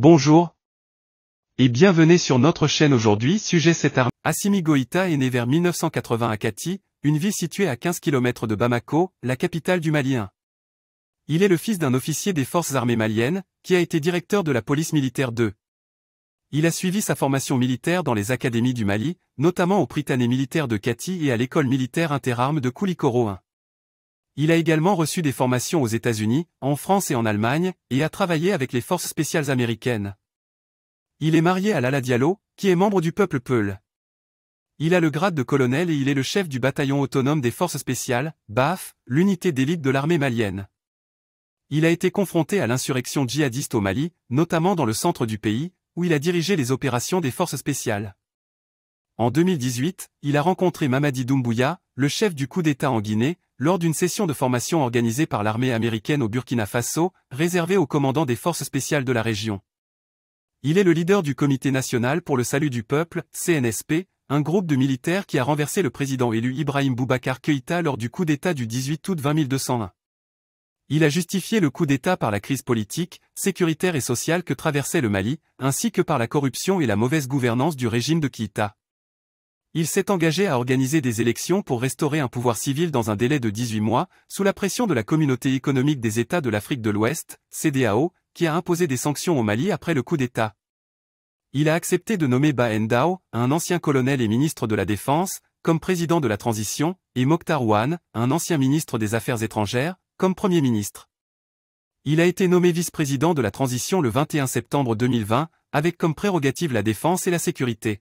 Bonjour et bienvenue sur notre chaîne aujourd'hui. Sujet cette armée. Assimi Goïta est né vers 1980 à Kati, une ville située à 15 km de Bamako, la capitale du Mali. Il est le fils d'un officier des forces armées maliennes, qui a été directeur de la police militaire 2. Il a suivi sa formation militaire dans les académies du Mali, notamment au Prytanée militaire de Kati et à l'école militaire interarmes de Koulikoro 1. Il a également reçu des formations aux États-Unis, en France et en Allemagne, et a travaillé avec les forces spéciales américaines. Il est marié à Lala Diallo, qui est membre du peuple Peul. Il a le grade de colonel et il est le chef du bataillon autonome des forces spéciales, BAF, l'unité d'élite de l'armée malienne. Il a été confronté à l'insurrection djihadiste au Mali, notamment dans le centre du pays, où il a dirigé les opérations des forces spéciales. En 2018, il a rencontré Mamadi Doumbouya, le chef du coup d'État en Guinée, lors d'une session de formation organisée par l'armée américaine au Burkina Faso, réservée aux commandants des forces spéciales de la région. Il est le leader du Comité national pour le salut du peuple, CNSP, un groupe de militaires qui a renversé le président élu Ibrahim Boubacar Keïta lors du coup d'État du 18 août 20201. Il a justifié le coup d'État par la crise politique, sécuritaire et sociale que traversait le Mali, ainsi que par la corruption et la mauvaise gouvernance du régime de Keïta. Il s'est engagé à organiser des élections pour restaurer un pouvoir civil dans un délai de 18 mois, sous la pression de la Communauté économique des États de l'Afrique de l'Ouest, CEDEAO, qui a imposé des sanctions au Mali après le coup d'État. Il a accepté de nommer Bah Ndao, un ancien colonel et ministre de la Défense, comme président de la transition, et Mokhtar Ouane, un ancien ministre des Affaires étrangères, comme Premier ministre. Il a été nommé vice-président de la transition le 21 septembre 2020, avec comme prérogative la défense et la sécurité.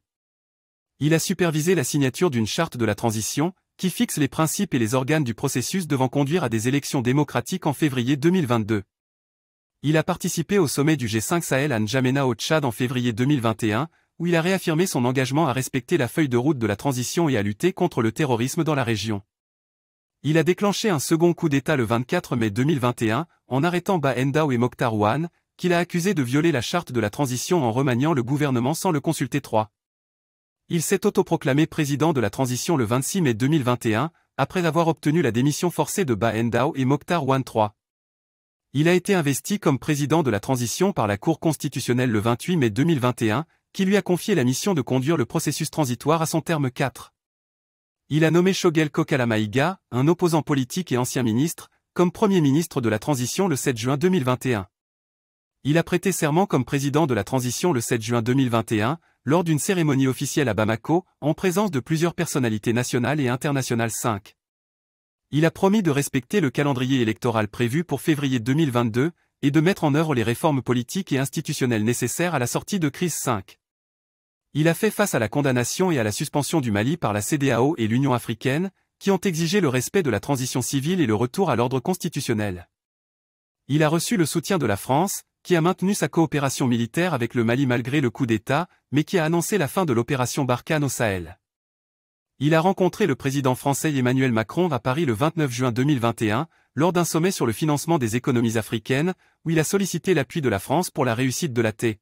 Il a supervisé la signature d'une charte de la transition, qui fixe les principes et les organes du processus devant conduire à des élections démocratiques en février 2022. Il a participé au sommet du G5 Sahel à N'Djamena au Tchad en février 2021, où il a réaffirmé son engagement à respecter la feuille de route de la transition et à lutter contre le terrorisme dans la région. Il a déclenché un second coup d'État le 24 mai 2021, en arrêtant Bah Ndao et Mokhtar Ouane, qu'il a accusé de violer la charte de la transition en remaniant le gouvernement sans le consulter. 3. Il s'est autoproclamé président de la transition le 26 mai 2021, après avoir obtenu la démission forcée de Bah Ndao et Mokhtar Ouane. 3. Il a été investi comme président de la transition par la Cour constitutionnelle le 28 mai 2021, qui lui a confié la mission de conduire le processus transitoire à son terme. 4. Il a nommé Choguel Kokala Maïga, un opposant politique et ancien ministre, comme Premier ministre de la transition le 7 juin 2021. Il a prêté serment comme président de la transition le 7 juin 2021, lors d'une cérémonie officielle à Bamako, en présence de plusieurs personnalités nationales et internationales. 5. Il a promis de respecter le calendrier électoral prévu pour février 2022, et de mettre en œuvre les réformes politiques et institutionnelles nécessaires à la sortie de crise. 5. Il a fait face à la condamnation et à la suspension du Mali par la CEDEAO et l'Union africaine, qui ont exigé le respect de la transition civile et le retour à l'ordre constitutionnel. Il a reçu le soutien de la France, qui a maintenu sa coopération militaire avec le Mali malgré le coup d'État, mais qui a annoncé la fin de l'opération Barkhane au Sahel. Il a rencontré le président français Emmanuel Macron à Paris le 29 juin 2021, lors d'un sommet sur le financement des économies africaines, où il a sollicité l'appui de la France pour la réussite de la T.